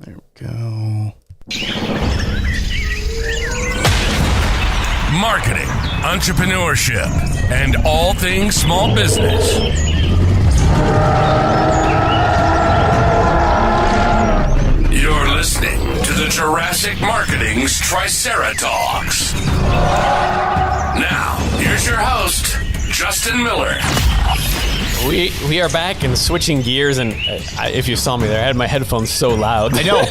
There we go. Marketing, entrepreneurship, and all things small business. You're listening to the Jurassic Marketing's Triceratops. Now, here's your host, Justin Miller. We are back and switching gears, and if you saw me there, I had my headphones so loud. I know.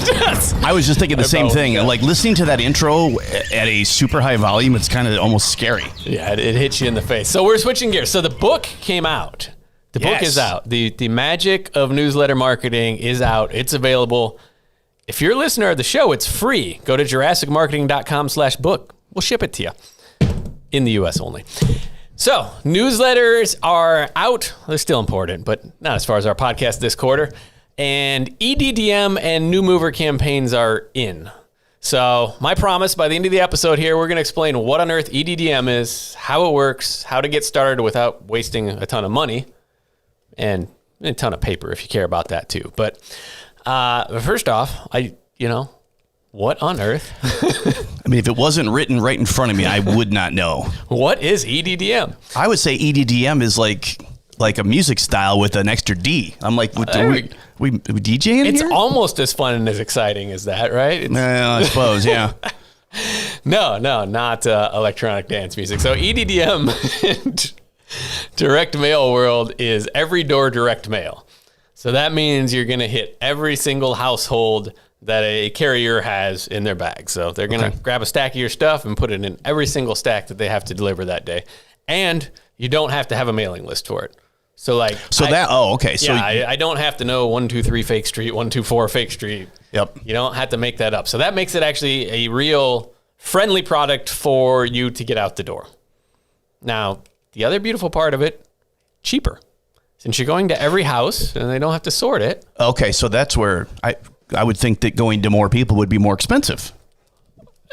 I was just thinking the same thing. Like listening to that intro at a super high volume, it's kind of almost scary. Yeah, it hits you in the face. So we're switching gears. So the book came out. The book is out. The Magic of Newsletter Marketing is out. It's available. If you're a listener of the show, it's free. Go to JurassicMarketing.com/book. We'll ship it to you in the U.S. only. So, newsletters are out. They're still important, but not as far as our podcast this quarter. And EDDM and new mover campaigns are in. So, my promise, by the end of the episode here, we're going to explain what on earth EDDM is, how it works, how to get started without wasting a ton of money, and a ton of paper if you care about that too. But first off, what on earth? I mean, if it wasn't written right in front of me, I would not know. What is EDDM? I would say EDDM is like a music style with an extra D. I'm like, we DJing It's here? almost as fun and as exciting as that, right? I suppose, yeah. No, not electronic dance music. So EDDM in direct mail world is every door direct mail. So that means you're going to hit every single household that a carrier has in their bag. So they're going to grab a stack of your stuff and put it in every single stack that they have to deliver that day. And you don't have to have a mailing list for it. So I don't have to know 123 Fake Street, 124 Fake Street. Yep. You don't have to make that up. So that makes it actually a real friendly product for you to get out the door. Now, the other beautiful part of it, cheaper. Since you're going to every house and they don't have to sort it. Okay, so that's where I would think that going to more people would be more expensive.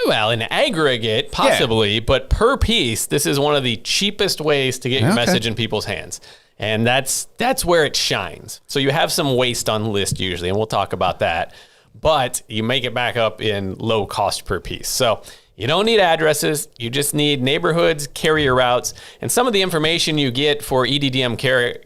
Well, in aggregate, possibly, but per piece, this is one of the cheapest ways to get your message in people's hands. And that's where it shines. So you have some waste on the list usually, and we'll talk about that. But you make it back up in low cost per piece. So you don't need addresses. You just need neighborhoods, carrier routes. And some of the information you get for EDDM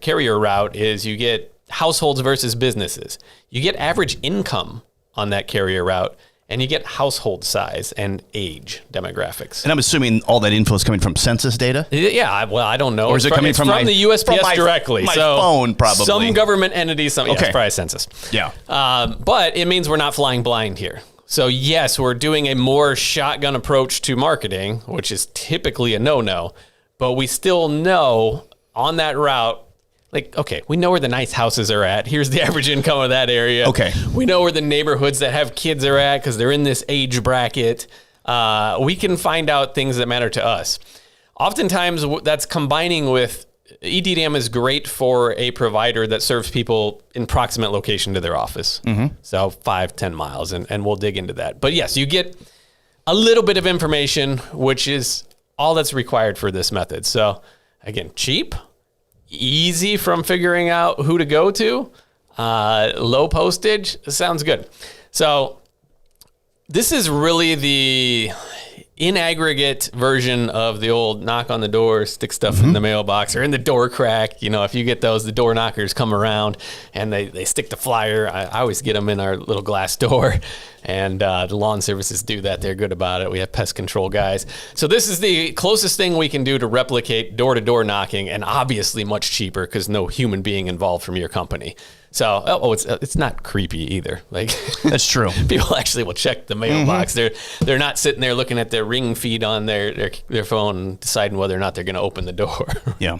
carrier route is you get households versus businesses. You get average income on that carrier route, and you get household size and age demographics. And I'm assuming all that info is coming from census data? Yeah, well, I don't know. Or is it coming from the USPS directly? My phone, probably. Some government entities, it's probably census. Yeah. But it means we're not flying blind here. So yes, we're doing a more shotgun approach to marketing, which is typically a no-no, but we still know on that route, we know where the nice houses are at. Here's the average income of that area. Okay. We know where the neighborhoods that have kids are at because they're in this age bracket. We can find out things that matter to us. Oftentimes, that's combining with EDDM is great for a provider that serves people in proximate location to their office. Mm-hmm. So 5-10 miles, and we'll dig into that. But yes, you get a little bit of information, which is all that's required for this method. So again, cheap, easy from figuring out who to go to, low postage, sounds good. So this is really the in aggregate version of the old knock on the door, stick stuff in the mailbox or in the door crack. You know, if you get those, the door knockers come around and they stick the flyer. I always get them in our little glass door, and the lawn services do that. They're good about it. We have pest control guys. So this is the closest thing we can do to replicate door-to-door knocking, and obviously much cheaper because no human being involved from your company. So, it's not creepy either. That's true. People actually will check the mailbox. They're not sitting there looking at their ring feed on their phone, deciding whether or not they're going to open the door. Yeah.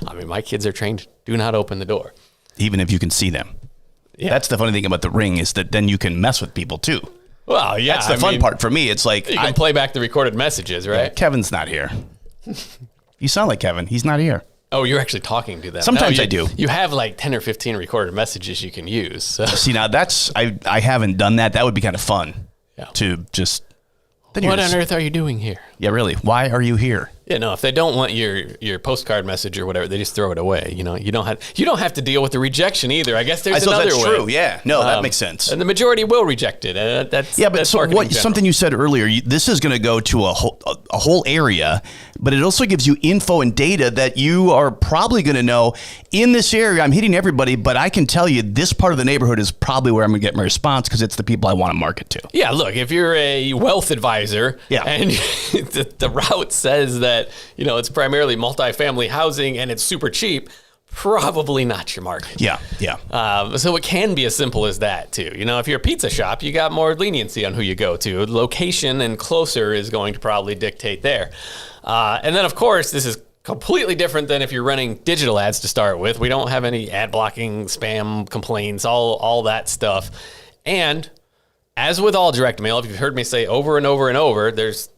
I mean, my kids are trained, do not open the door. Even if you can see them. Yeah. That's the funny thing about the ring is that then you can mess with people too. Well, yeah. That's the fun part for me. It's like you can play back the recorded messages, right? Yeah, Kevin's not here. You sound like Kevin. He's not here. Oh, you're actually talking to them. Sometimes I do. You have 10 or 15 recorded messages you can use. So. See, now I haven't done that. That would be kind of fun to just. What on earth are you doing here? Yeah, really. Why are you here? If they don't want your postcard message or whatever, they just throw it away. You don't have to deal with the rejection either. I guess there's another way. That's true. Yeah. No, that makes sense. And the majority will reject it. Something you said earlier, this is going to go to a whole area, but it also gives you info and data that you are probably going to know in this area. I'm hitting everybody, but I can tell you this part of the neighborhood is probably where I'm going to get my response because it's the people I want to market to. Yeah. Look, if you're a wealth advisor and the route says that, it's primarily multifamily housing and it's super cheap, probably not your market. Yeah. So it can be as simple as that too. If you're a pizza shop, you got more leniency on who you go to. Location and closer is going to probably dictate there. And then of course, this is completely different than if you're running digital ads to start with. We don't have any ad blocking, spam complaints, all that stuff. And as with all direct mail, if you've heard me say over and over and over, there's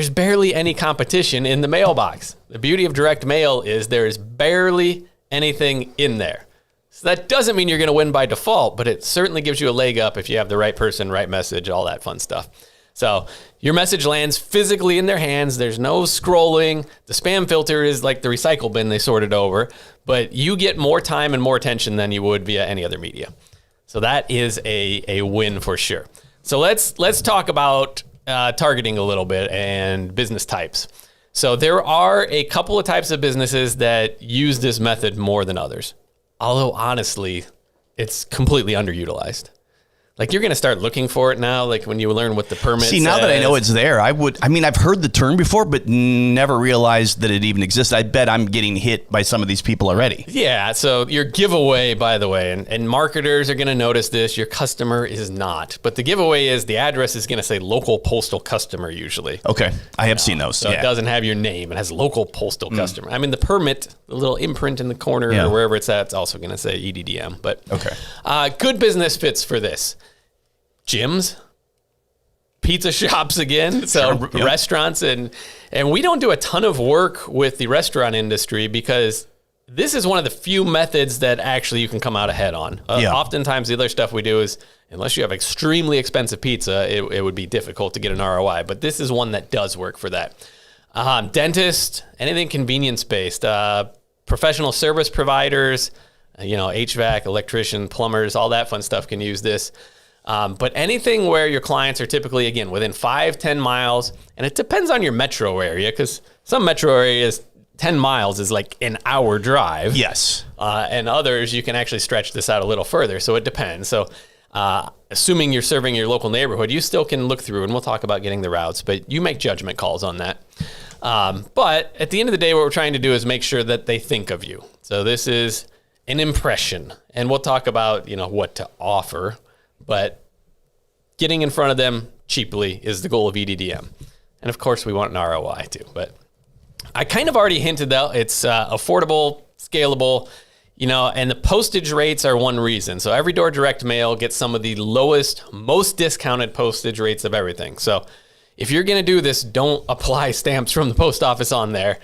barely any competition in the mailbox. The beauty of direct mail is there's barely anything in there. So that doesn't mean you're going to win by default, but it certainly gives you a leg up if you have the right person, right message, all that fun stuff. So your message lands physically in their hands. There's no scrolling. The spam filter is like the recycle bin they sorted over, but you get more time and more attention than you would via any other media. So that is a win for sure. So let's talk about targeting a little bit and business types. So there are a couple of types of businesses that use this method more than others. Although honestly, it's completely underutilized. Like you're going to start looking for it now, like when you learn what the permit says. Now that I know it's there, I've heard the term before, but never realized that it even existed. I bet I'm getting hit by some of these people already. Yeah. So your giveaway, by the way, and marketers are going to notice this, your customer is not. But the giveaway is the address is going to say local postal customer usually. Okay. I have seen those. So it doesn't have your name. It has local postal customer. I mean, the permit, the little imprint in the corner or wherever it's at, it's also going to say EDDM. But okay. Good business fits for this. Gyms, pizza shops again, so restaurants, and we don't do a ton of work with the restaurant industry because this is one of the few methods that actually you can come out ahead on. Oftentimes the other stuff we do is, unless you have extremely expensive pizza, it would be difficult to get an ROI, but this is one that does work for that. Dentist, anything convenience-based, professional service providers, HVAC, electrician, plumbers, all that fun stuff can use this. But anything where your clients are typically, again, within 5-10 miles, and it depends on your metro area, because some metro areas, 10 miles is like an hour drive. Yes. And others, you can actually stretch this out a little further. So it depends. So assuming you're serving your local neighborhood, you still can look through, and we'll talk about getting the routes, but you make judgment calls on that. But at the end of the day, what we're trying to do is make sure that they think of you. So this is an impression, and we'll talk about, what to offer. But getting in front of them cheaply is the goal of EDDM. And of course, we want an ROI too. But I kind of already hinted that it's affordable, scalable, and the postage rates are one reason. So every door direct mail gets some of the lowest, most discounted postage rates of everything. So if you're going to do this, don't apply stamps from the post office on there.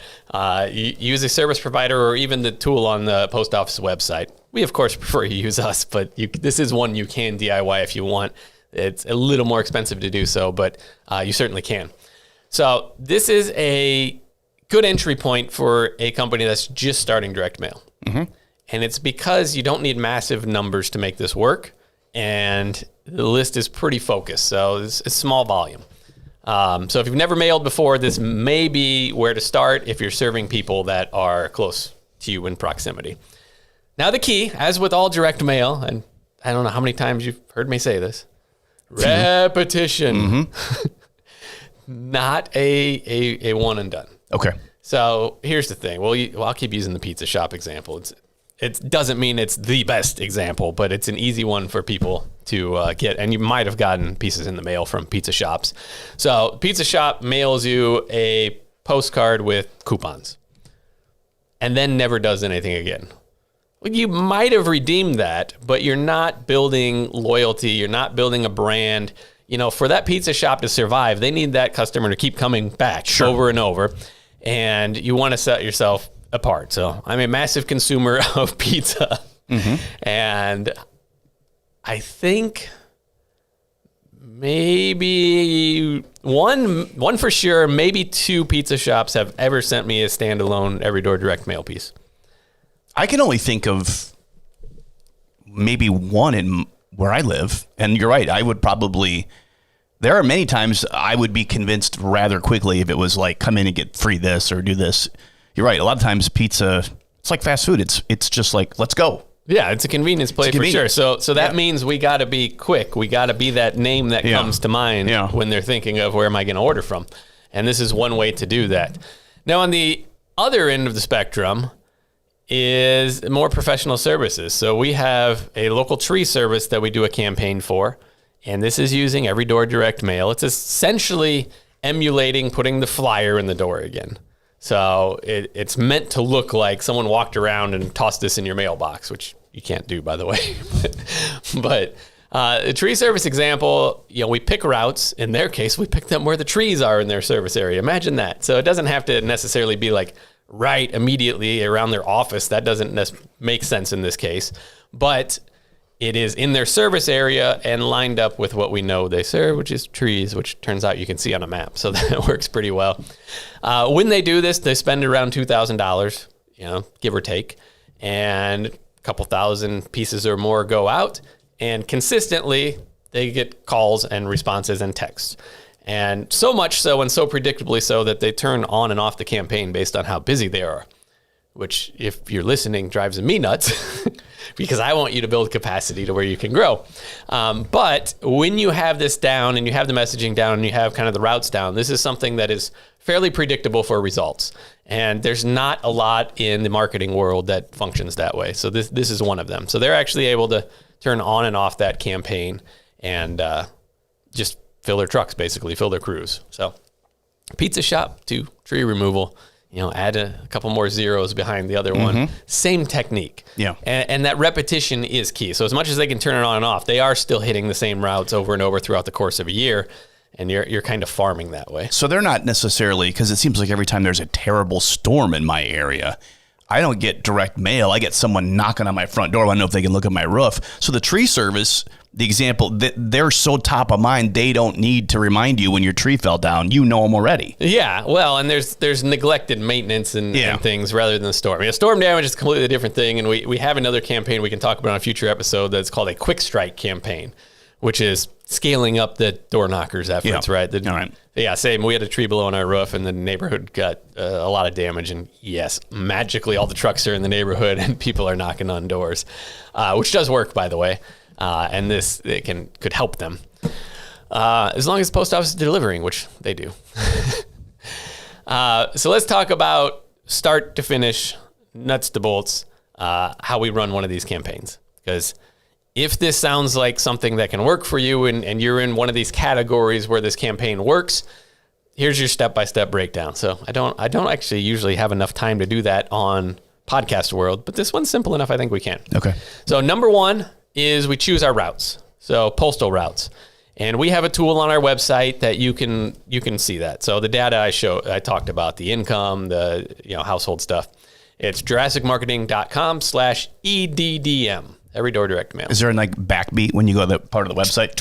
Use a service provider or even the tool on the post office website. We, of course, prefer you use us, but this is one you can DIY if you want. It's a little more expensive to do so, but you certainly can. So this is a good entry point for a company that's just starting direct mail. Mm-hmm. And it's because you don't need massive numbers to make this work, and the list is pretty focused, so it's small volume. So if you've never mailed before, this may be where to start if you're serving people that are close to you in proximity. Now the key, as with all direct mail, and I don't know how many times you've heard me say this, repetition. Mm-hmm. Not a one and done. Okay. So here's the thing. Well, I'll keep using the pizza shop example. It doesn't mean it's the best example, but it's an easy one for people to get. And you might have gotten pieces in the mail from pizza shops. So pizza shop mails you a postcard with coupons and then never does anything again. Well, you might have redeemed that, but you're not building loyalty. You're not building a brand. For that pizza shop to survive, they need that customer to keep coming back over and over. And you want to set yourself apart. So I'm a massive consumer of pizza. Mm-hmm. And I think maybe one for sure, maybe 2 pizza shops have ever sent me a standalone every door direct mail piece. I can only think of maybe one in where I live. And you're right. I would probably, there are many times I would be convinced rather quickly if it was like, come in and get free this or do this. You're right. A lot of times pizza, it's like fast food. It's just like, let's go. Yeah, it's a convenience play for sure. So that means we got to be quick. We got to be that name that comes to mind when they're thinking of where am I going to order from. And this is one way to do that. Now, on the other end of the spectrum is more professional services. So we have a local tree service that we do a campaign for, and this is using every door direct mail. It's essentially emulating putting the flyer in the door again. So it's meant to look like someone walked around and tossed this in your mailbox, which you can't do, by the way. but a tree service example, we pick routes. In their case, we pick them where the trees are in their service area. Imagine that. So it doesn't have to necessarily be like right immediately around their office. That doesn't make sense in this case. But it is in their service area and lined up with what we know they serve, which is trees, which turns out you can see on a map. So that works pretty well. When they do this, they spend around $2,000, give or take, and a couple thousand pieces or more go out. And consistently, they get calls and responses and texts. And so much so and so predictably so that they turn on and off the campaign based on how busy they are, which, if you're listening, drives me nuts because I want you to build capacity to where you can grow. But when you have this down and you have the messaging down and you have kind of the routes down, this is something that is fairly predictable for results. And there's not a lot in the marketing world that functions that way. So this is one of them. So they're actually able to turn on and off that campaign and just fill their trucks, basically, fill their crews. So pizza shop to tree removal. Add a couple more zeros behind the other one. Same technique. Yeah. And that repetition is key. So as much as they can turn it on and off, they are still hitting the same routes over and over throughout the course of a year. And you're kind of farming that way. So they're not necessarily, because it seems like every time there's a terrible storm in my area, I don't get direct mail. I get someone knocking on my front door. I know if they can look at my roof. So the tree service, the example, they're so top of mind, they don't need to remind you when your tree fell down. You know them already. Yeah, well, and there's neglected maintenance and things rather than the storm. Storm damage is a completely different thing, and we have another campaign we can talk about on a future episode that's called a quick strike campaign, which is scaling up the door knockers efforts, right? All right. Yeah, same. We had a tree below on our roof, and the neighborhood got a lot of damage. And yes, magically, all the trucks are in the neighborhood, and people are knocking on doors, which does work, by the way. And it could help them as long as the post office is delivering, which they do. So let's talk about start to finish, nuts to bolts, how we run one of these campaigns, because if this sounds like something that can work for you and you're in one of these categories where this campaign works, here's your step-by-step breakdown. So I don't actually usually have enough time to do that on podcast world, but this one's simple enough. I think we can. Okay. So number one is we choose our routes. So postal routes. And we have a tool on our website that you can see that. So the data I talked about, the income, the household stuff. It's JurassicMarketing.com/EDDM. Every door direct mail. Is there a backbeat when you go to the part of the website?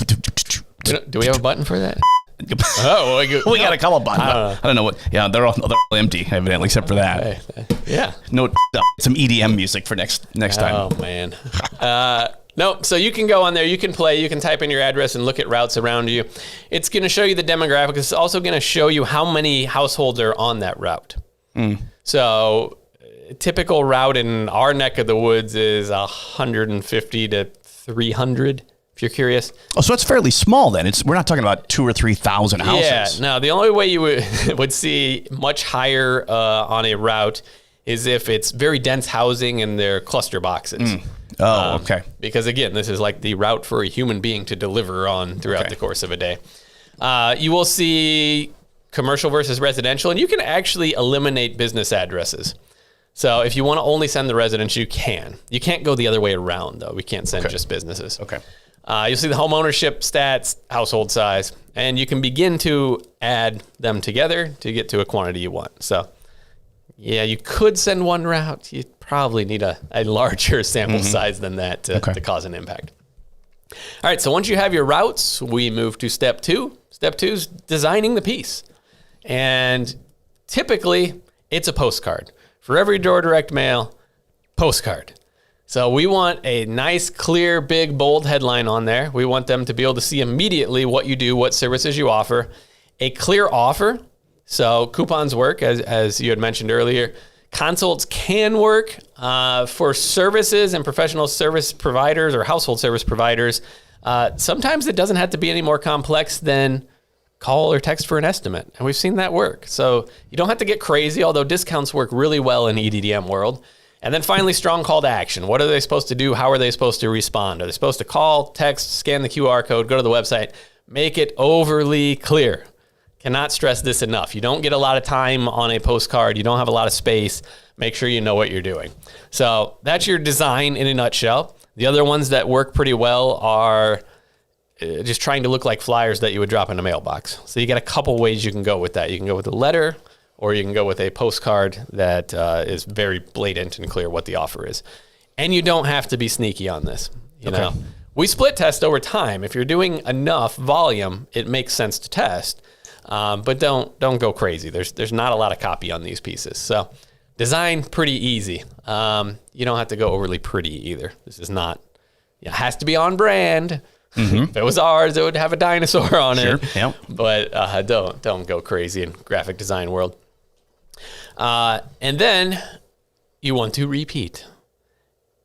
Do we have a button for that? We got a couple buttons. I don't know what. Yeah, they're all empty, evidently, except for that. Yeah. No, some EDM music for next time. Oh man. No, so you can go on there, you can play, you can type in your address and look at routes around you. It's going to show you the demographics. It's also going to show you how many households are on that route. So a typical route in our neck of the woods is 150 to 300, if you're curious. Oh, so it's fairly small then. We're not talking about 2,000 or 3,000 houses. Yeah, no, the only way you would see much higher on a route is if it's very dense housing and they're cluster boxes. Oh, okay. Because again, this is like the route for a human being to deliver on throughout the course of a day. You will see commercial versus residential, and you can actually eliminate business addresses. So if you want to only send the residents, you can. You can't go the other way around, though. We can't send just businesses. Okay. You'll see the home ownership stats, household size, and you can begin to add them together to get to a quantity you want. So, yeah, you could send one route. You probably need a larger sample size than that to cause an impact. All right, so once you have your routes, we move to step 2. Step 2 is designing the piece. And typically, it's a postcard. For every door direct mail, postcard. So we want a nice, clear, big, bold headline on there. We want them to be able to see immediately what you do, what services you offer. A clear offer. So coupons work, as you had mentioned earlier. Consults can work for services and professional service providers or household service providers. Sometimes it doesn't have to be any more complex than call or text for an estimate. And we've seen that work. So you don't have to get crazy, although discounts work really well in EDDM world. And then finally, strong call to action. What are they supposed to do? How are they supposed to respond? Are they supposed to call, text, scan the QR code, go to the website, make it overly clear? Cannot stress this enough. You don't get a lot of time on a postcard. You don't have a lot of space. Make sure you know what you're doing. So that's your design in a nutshell. The other ones that work pretty well are just trying to look like flyers that you would drop in a mailbox. So you got a couple ways you can go with that. You can go with a letter, or you can go with a postcard that is very blatant and clear what the offer is. And you don't have to be sneaky on this. You know, we split test over time. If you're doing enough volume, it makes sense to test. But don't go crazy. There's not a lot of copy on these pieces. So design pretty easy. You don't have to go overly pretty either. This is not. It has to be on brand. If it was ours, it would have a dinosaur on it. Yep. But don't go crazy in graphic design world. And then you want to repeat.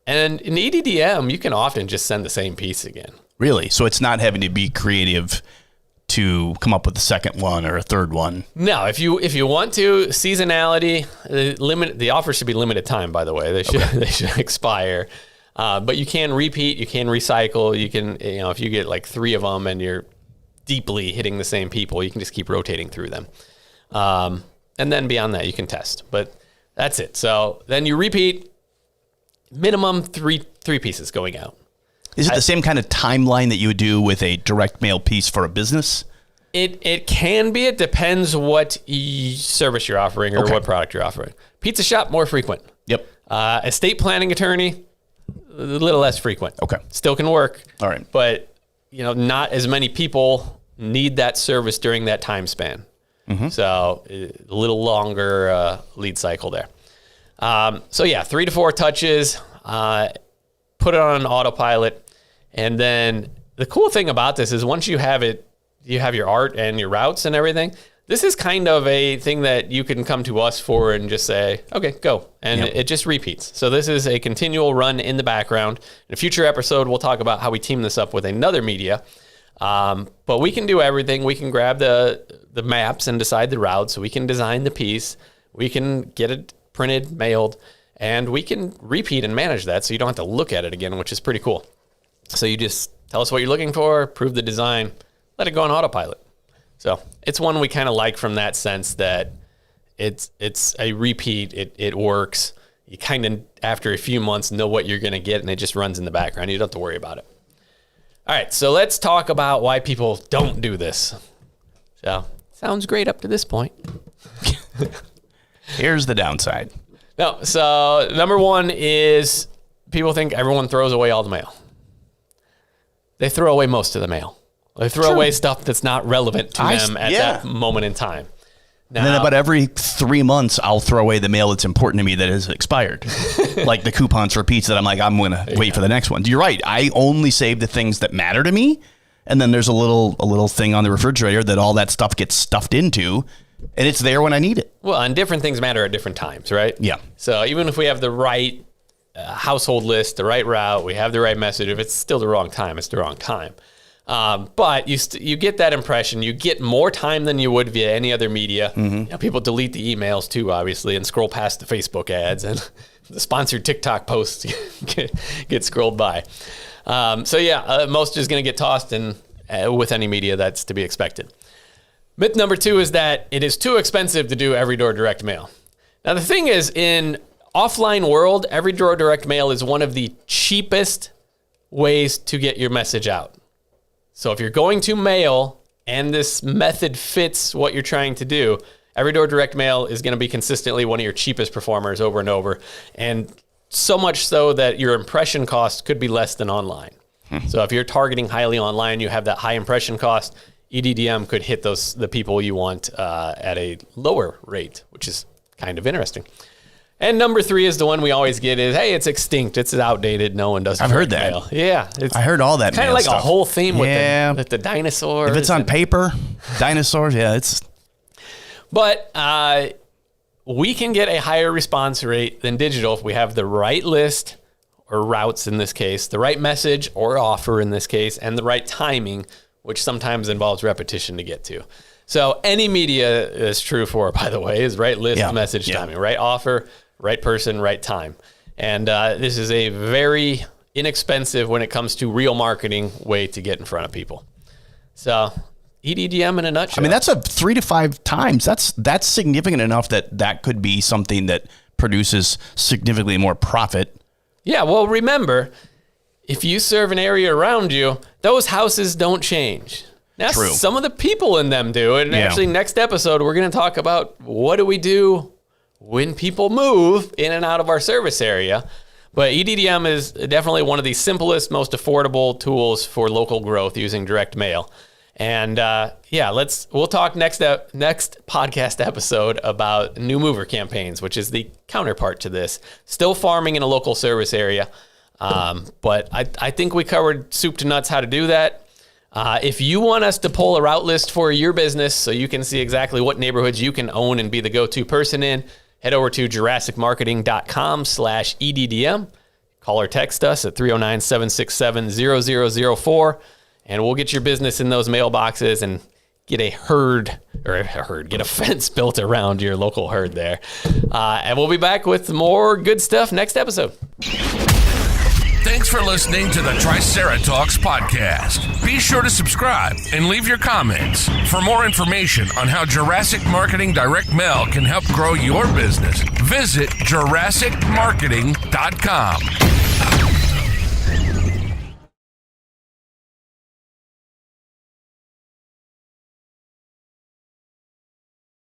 And in EDDM, you can often just send the same piece again. Really? So it's not having to be creative to come up with a second one or a third one? No, if you want to, seasonality, the offer should be limited time, by the way. They should expire. But you can repeat, you can recycle, you can, if you get like 3 of them and you're deeply hitting the same people, you can just keep rotating through them. And then beyond that, you can test. But that's it. So then you repeat, minimum three pieces going out. Is it the same kind of timeline that you would do with a direct mail piece for a business? It can be. It depends what service you're offering or what product you're offering. Pizza shop, more frequent. Yep. Estate planning attorney, a little less frequent. Okay. Still can work. All right. But, not as many people need that service during that time span. So a little longer lead cycle there. 3 to 4 touches, put it on an autopilot. And then the cool thing about this is once you have it, you have your art and your routes and everything. This is kind of a thing that you can come to us for and just say, okay, go. And it just repeats. So this is a continual run in the background. In a future episode, we'll talk about how we team this up with another media. But we can do everything. We can grab the maps and decide the routes. We can design the piece. We can get it printed, mailed, and we can repeat and manage that so you don't have to look at it again, which is pretty cool. So you just tell us what you're looking for, approve the design, let it go on autopilot. So it's one we kind of like from that sense that it's a repeat. It works. You kind of, after a few months, know what you're going to get, and it just runs in the background. You don't have to worry about it. All right, so let's talk about why people don't do this. So sounds great up to this point. Here's the downside. No, so number one is people think everyone throws away all the mail. They throw away most of the mail. They throw away stuff that's not relevant to them at that moment in time. Now, and then about every 3 months, I'll throw away the mail that's important to me that has expired. Like the coupons for pizza that I'm like, I'm going to wait for the next one. You're right. I only save the things that matter to me. And then there's a little thing on the refrigerator that all that stuff gets stuffed into. And it's there when I need it. Well, and different things matter at different times, right? Yeah. So even if we have the right household list, the right route, we have the right message, if it's still the wrong time, it's the wrong time. But you get that impression. You get more time than you would via any other media. People delete the emails too, obviously, and scroll past the Facebook ads, and the sponsored TikTok posts get scrolled by. Most is going to get tossed in with any media. That's to be expected. Myth number 2 is that it is too expensive to do every door direct mail. Now, the thing is, in offline world, every door direct mail is one of the cheapest ways to get your message out. So if you're going to mail and this method fits what you're trying to do, every door direct mail is going to be consistently one of your cheapest performers over and over. And so much so that your impression cost could be less than online. So if you're targeting highly online, you have that high impression cost, EDDM could hit the people you want at a lower rate, which is kind of interesting. And number 3 is the one we always get is, hey, it's extinct. It's outdated. No one does I've heard that. mail. Yeah. I heard all that kind of mail like stuff. a whole theme with the dinosaurs. If it's on paper, dinosaurs, yeah, it's... But we can get a higher response rate than digital if we have the right list or routes in this case, the right message or offer in this case, and the right timing, which sometimes involves repetition to get to. So any media is true for, by the way, is right list, message, timing, right offer, right person, right time. And this is a very inexpensive when it comes to real marketing way to get in front of people. So EDDM in a nutshell. I mean, that's 3 to 5 times. That's significant enough that could be something that produces significantly more profit. Yeah, well, remember, if you serve an area around you, those houses don't change. Now, True. Some of the people in them do. And actually, next episode, we're going to talk about what do we do when people move in and out of our service area. But EDDM is definitely one of the simplest, most affordable tools for local growth using direct mail. And we'll talk next podcast episode about new mover campaigns, which is the counterpart to this. Still farming in a local service area, but I think we covered soup to nuts how to do that. If you want us to pull a route list for your business so you can see exactly what neighborhoods you can own and be the go-to person in, head over to JurassicMarketing.com/EDDM. Call or text us at 309-767-0004. And we'll get your business in those mailboxes and get a fence built around your local herd there. And we'll be back with more good stuff next episode. Thanks for listening to the Triceratops podcast. Be sure to subscribe and leave your comments. For more information on how Jurassic Marketing Direct Mail can help grow your business, visit JurassicMarketing.com.